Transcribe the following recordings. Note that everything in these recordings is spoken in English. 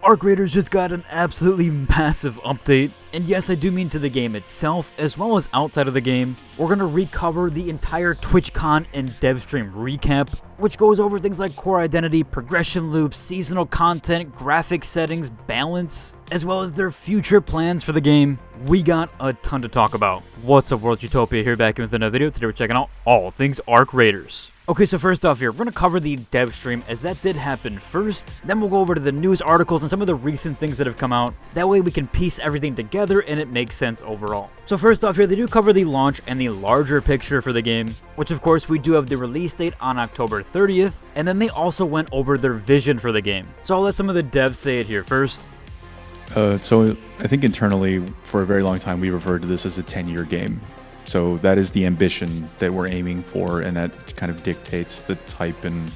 Arc Raiders just got an absolutely massive update, and yes, I do mean to the game itself, as well as outside of the game. We're going to recover the entire TwitchCon and DevStream recap, which goes over things like core identity, progression loops, seasonal content, graphic settings, balance, as well as their future plans for the game. We got a ton to talk about. What's up, World Utopia, here back with another video. Today we're checking out all things Arc Raiders. Okay, so first off here, we're going to cover the dev stream as that did happen first. Then we'll go over to the news articles and some of the recent things that have come out. That way we can piece everything together and it makes sense overall. So first off here, they do cover the launch and the larger picture for the game, which of course we do have the release date on October 30th. And then they also went over their vision for the game. So I'll let some of the devs say it here first. So I think internally, for a very long time, we referred to this as a 10-year game. So that is the ambition that we're aiming for, and that kind of dictates the type and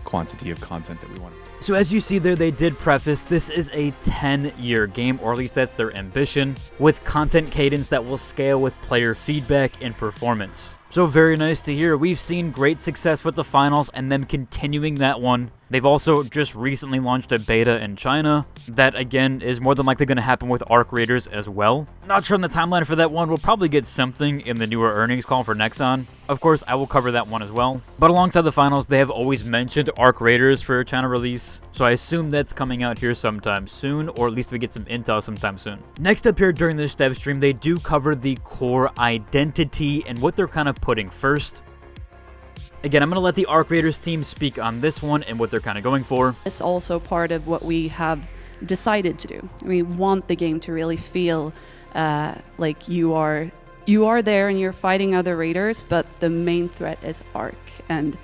quantity of content that we want. So as you see there, they did preface this is a 10-year game, or at least that's their ambition, with content cadence that will scale with player feedback and performance. So very nice to hear. We've seen great success with the finals and them continuing that one. They've also just recently launched a beta in China. That, again, is more than likely going to happen with Arc Raiders as well. Not sure on the timeline for that one. We'll probably get something in the newer earnings call for Nexon. Of course, I will cover that one as well. But alongside the finals, they have always mentioned Arc Raiders for a China release. So I assume that's coming out here sometime soon, or at least we get some intel sometime soon. Next up here during this dev stream, they do cover the core identity and what they're kind of putting first. Again, I'm going to let the Arc Raiders team speak on this one and what they're kind of going for. It's also part of what we have decided to do. We want the game to really feel like you are there and you're fighting other raiders, but the main threat is Arc, and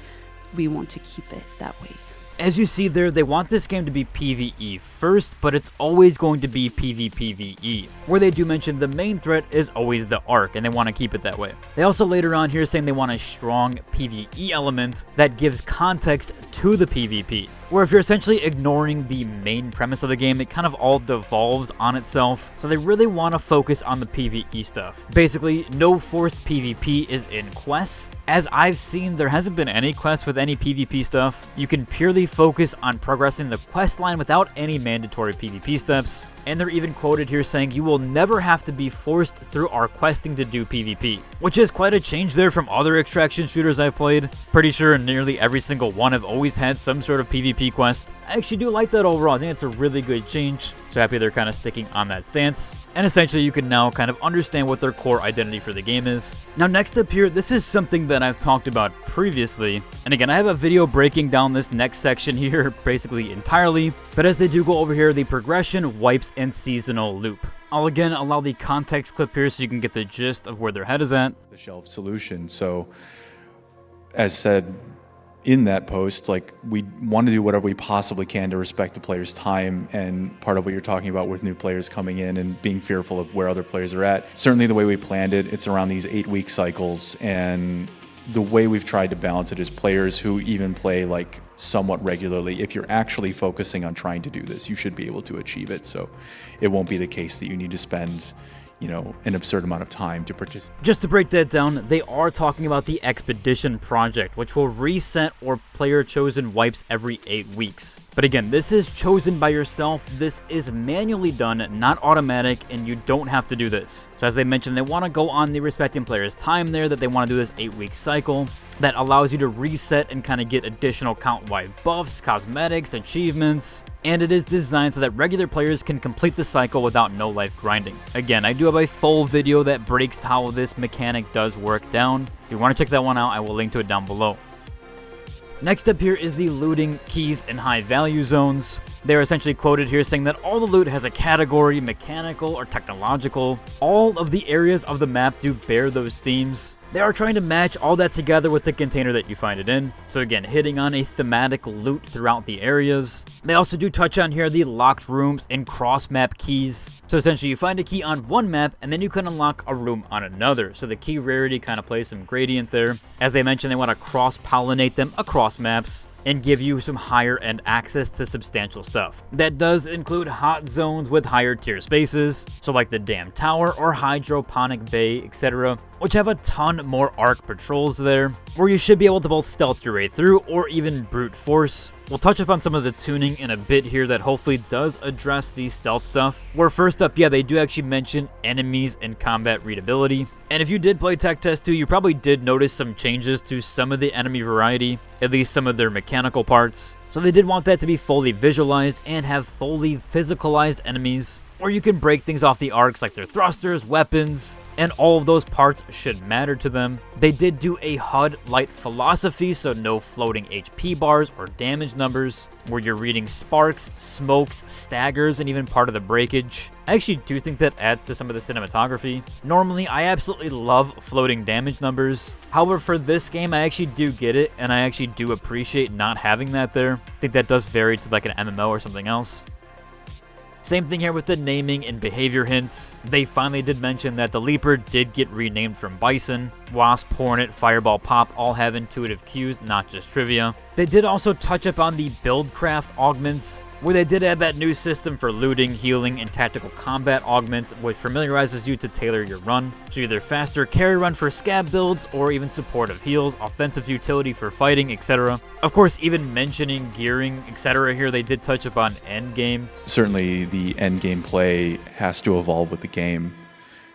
we want to keep it that way. As you see there, they want this game to be PvE first, but it's always going to be PvPvE, where they do mention the main threat is always the Arc, and they want to keep it that way. They also later on here saying they want a strong PvE element that gives context to the PvP, where if you're essentially ignoring the main premise of the game, it kind of all devolves on itself, so they really want to focus on the PvE stuff. Basically, no forced PvP is in quests. As I've seen, there hasn't been any quests with any PvP stuff. You can purely focus on progressing the quest line without any mandatory PvP steps. And they're even quoted here saying you will never have to be forced through our questing to do PvP, which is quite a change there from other extraction shooters I've played. Pretty sure nearly every single one have always had some sort of PvP quest. I actually do like that overall. I think it's a really good change. So happy they're kind of sticking on that stance. And essentially you can now kind of understand what their core identity for the game is. Now next up here, this is something that I've talked about previously. And again, I have a video breaking down this next section here basically entirely. But as they do go over here, the progression, wipes, and seasonal loop. I'll again allow the context clip here so you can get the gist of where their head is at. The shelf solution. So as said in that post, like, we want to do whatever we possibly can to respect the player's time, and part of what you're talking about with new players coming in and being fearful of where other players are at. Certainly the way we planned it, it's around these 8-week cycles, and the way we've tried to balance it is players who even play like somewhat regularly. If you're actually focusing on trying to do this, you should be able to achieve it. So it won't be the case that you need to spend, you know, an absurd amount of time to participate. Just to break that down, they are talking about the Expedition Project, which will reset or player-chosen wipes every 8 weeks. But again, this is chosen by yourself. This is manually done, not automatic, and you don't have to do this. So as they mentioned, they want to go on the respecting player's time there, that they want to do this 8-week cycle that allows you to reset and kind of get additional count-wide buffs, cosmetics, achievements, and it is designed so that regular players can complete the cycle without no-life grinding. Again, I do have a full video that breaks how this mechanic does work down. If you want to check that one out, I will link to it down below. Next up here is the looting, keys, and high value zones. They're essentially quoted here saying that all the loot has a category, mechanical or technological. All of the areas of the map do bear those themes. They are trying to match all that together with the container that you find it in. So again, hitting on a thematic loot throughout the areas. They also do touch on here the locked rooms and cross-map keys. So essentially you find a key on one map and then you can unlock a room on another. So the key rarity kind of plays some gradient there. As they mentioned, they want to cross-pollinate them across maps and give you some higher end access to substantial stuff. That does include hot zones with higher tier spaces, so like the Dam Tower or Hydroponic Bay, etc., which have a ton more arc patrols there, where you should be able to both stealth your way through or even brute force. We'll touch upon some of the tuning in a bit here that hopefully does address the stealth stuff, where first up, yeah, they do actually mention enemies and combat readability. And if you did play Tech Test 2, you probably did notice some changes to some of the enemy variety, at least some of their mechanical parts. So they did want that to be fully visualized and have fully physicalized enemies, or you can break things off the arcs like their thrusters, weapons, and all of those parts should matter to them. They did do a HUD light philosophy, so no floating HP bars or damage numbers, where you're reading sparks, smokes, staggers, and even part of the breakage. I actually do think that adds to some of the cinematography. Normally, I absolutely love floating damage numbers. However, for this game, I actually do get it, and I actually do appreciate not having that there. I think that does vary to like an MMO or something else. Same thing here with the naming and behavior hints. They finally did mention that the Leaper did get renamed from Bison. Wasp, Hornet, Fireball, Pop all have intuitive cues, not just trivia. They did also touch up on the Buildcraft augments, where they did add that new system for looting, healing, and tactical combat augments, which familiarizes you to tailor your run. So either faster carry run for scab builds, or even supportive heals, offensive utility for fighting, etc. Of course, even mentioning gearing, etc. here, they did touch upon Endgame. Certainly the endgame play has to evolve with the game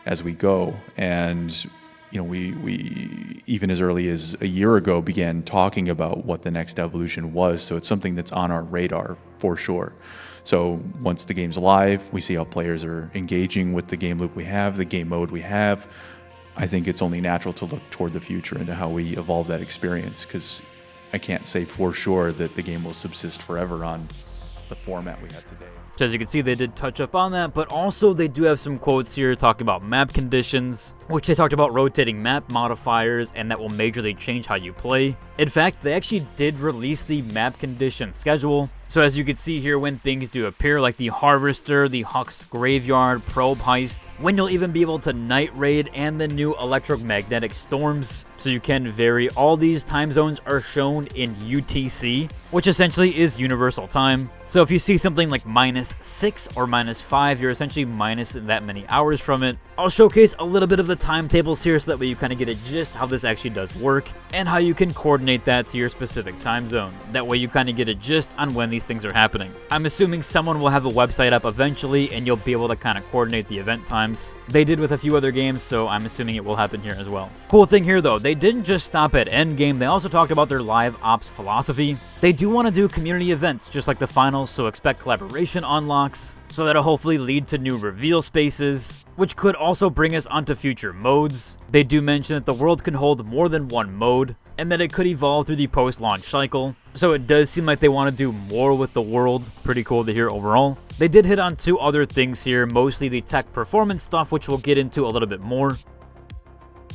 as we go, and we even as early as a year ago began talking about what the next evolution was, so it's something that's on our radar for sure. So once the game's live, we see how players are engaging with the game loop we have, the game mode we have. I think it's only natural to look toward the future into how we evolve that experience, because I can't say for sure that the game will subsist forever on the format we have today. So as you can see, they did touch up on that, but also they do have some quotes here talking about map conditions, which they talked about rotating map modifiers, and that will majorly change how you play. In fact, they actually did release the map condition schedule. So as you can see here, when things do appear, like the Harvester, the Huck's Graveyard, Probe Heist, when you'll even be able to Night Raid, and the new Electromagnetic Storms. So you can vary. All these time zones are shown in UTC, which essentially is Universal Time. So if you see something like -6 or -5, you're essentially minus that many hours from it. I'll showcase a little bit of the timetables here so that way you kind of get a gist how this actually does work, and how you can coordinate that to your specific time zone. That way you kind of get a gist on when these things are happening. I'm assuming someone will have a website up eventually, and you'll be able to kind of coordinate the event times. They did with a few other games, so I'm assuming it will happen here as well. Cool thing here though, they didn't just stop at Endgame, they also talked about their live ops philosophy. They do want to do community events just like the finals, so expect collaboration unlocks, so that'll hopefully lead to new reveal spaces, which could also bring us onto future modes. They do mention that the world can hold more than one mode, and that it could evolve through the post-launch cycle. So it does seem like they want to do more with the world. Pretty cool to hear overall. They did hit on two other things here, mostly the tech performance stuff, which we'll get into a little bit more.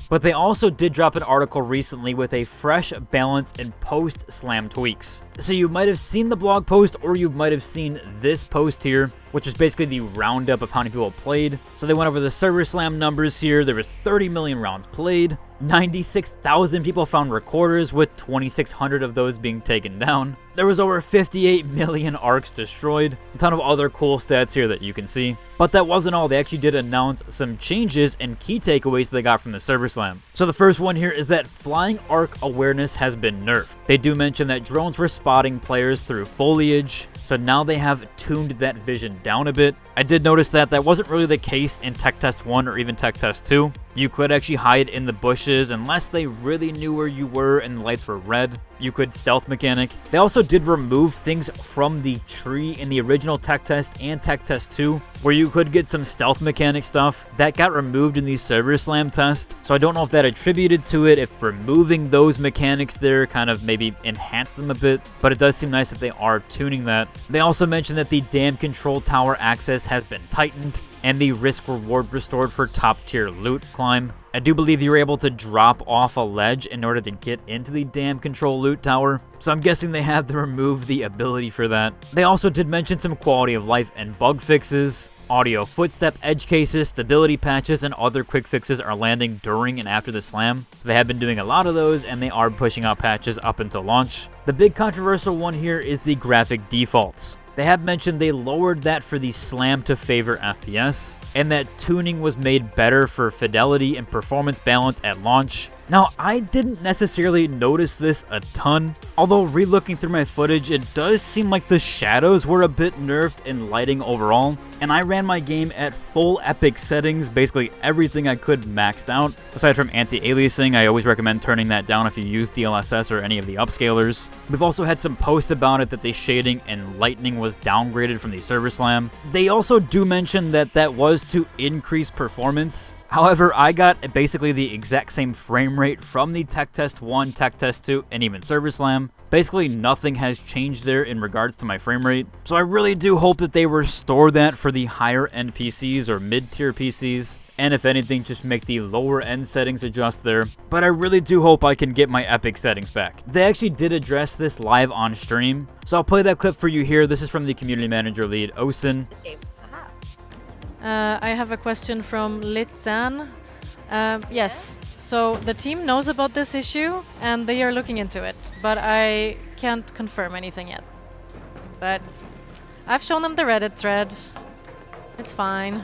But they also did drop an article recently with a fresh balance and post-slam tweaks. So you might have seen the blog post, or you might have seen this post here, which is basically the roundup of how many people played. So they went over the server slam numbers here. There was 30 million rounds played. 96,000 people found recorders, with 2,600 of those being taken down. There was over 58 million arcs destroyed. A ton of other cool stats here that you can see. But that wasn't all. They actually did announce some changes and key takeaways they got from the server slam. So the first one here is that flying arc awareness has been nerfed. They do mention that drones were spotting players through foliage, so now they have tuned that vision down a bit. I did notice that that wasn't really the case in Tech Test 1 or even Tech Test 2. You could actually hide in the bushes unless they really knew where you were and the lights were red. You could stealth mechanic. They also did remove things from the tree in the original Tech Test and Tech Test 2, where you could get some stealth mechanic stuff. That got removed in the server slam test, so I don't know if that attributed to it, if removing those mechanics there kind of maybe enhanced them a bit, but it does seem nice that they are tuning that. They also mentioned that the dam control tower access has been tightened, and the risk reward restored for top tier loot climb. I do believe you're able to drop off a ledge in order to get into the dam control loot tower, so I'm guessing they had to remove the ability for that. They also did mention some quality of life and bug fixes. Audio footstep edge cases, stability patches, and other quick fixes are landing during and after the slam. So they have been doing a lot of those, and they are pushing out patches up until launch. The big controversial one here is the graphic defaults. They have mentioned they lowered that for the slam to favor FPS, and that tuning was made better for fidelity and performance balance at launch. Now, I didn't necessarily notice this a ton, although re-looking through my footage, it does seem like the shadows were a bit nerfed in lighting overall, and I ran my game at full epic settings, basically everything I could maxed out. Aside from anti-aliasing, I always recommend turning that down if you use DLSS or any of the upscalers. We've also had some posts about it that the shading and lightning was downgraded from the server slam. They also do mention that that was to increase performance. However, I got basically the exact same frame rate from the Tech Test 1, Tech Test 2, and even Server Slam. Basically, nothing has changed there in regards to my frame rate. So I really do hope that they restore that for the higher end PCs or mid-tier PCs. And if anything, just make the lower end settings adjust there. But I really do hope I can get my epic settings back. They actually did address this live on stream. So I'll play that clip for you here. This is from the community manager lead, Osin. I have a question from Litzan. Yes, so the team knows about this issue and they are looking into it, but I can't confirm anything yet. But I've shown them the Reddit thread. It's fine.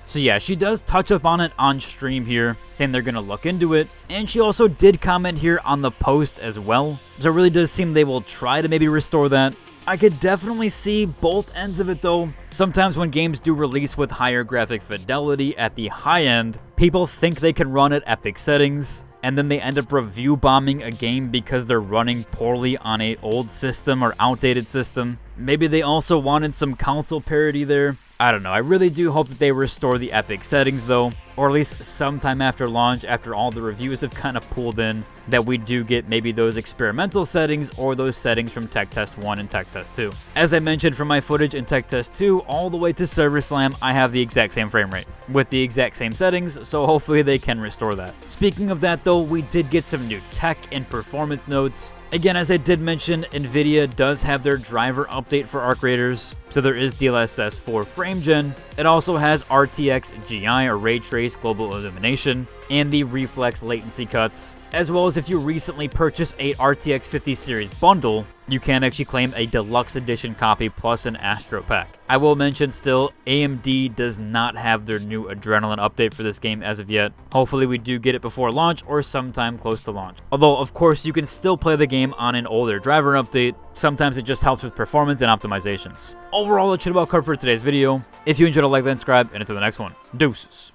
So yeah, she does touch up on it on stream here, saying they're going to look into it. And she also did comment here on the post as well. So it really does seem they will try to maybe restore that. I could definitely see both ends of it though. Sometimes when games do release with higher graphic fidelity at the high end, people think they can run at epic settings, and then they end up review bombing a game because they're running poorly on an old system or outdated system. Maybe they also wanted some console parity there. I don't know, I really do hope that they restore the epic settings though, or at least sometime after launch, after all the reviews have kind of pulled in, that we do get maybe those experimental settings or those settings from Tech Test 1 and Tech Test 2. As I mentioned from my footage in Tech Test 2 all the way to Server Slam, I have the exact same frame rate with the exact same settings, so hopefully they can restore that. Speaking of that though, we did get some new tech and performance notes. Again, as I did mention, Nvidia does have their driver update for Arc Raiders, so there is DLSS 4 frame gen. It also has RTX GI or Ray Trace Global Illumination, and the reflex latency cuts, as well as if you recently purchase a RTX 50 series bundle, you can actually claim a deluxe edition copy plus an Astro pack. I will mention still, AMD does not have their new Adrenaline update for this game as of yet. Hopefully we do get it before launch or sometime close to launch. Although, of course, you can still play the game on an older driver update. Sometimes it just helps with performance and optimizations. Overall, that should about cover for today's video. If you enjoyed it, like and subscribe, and until the next one, deuces.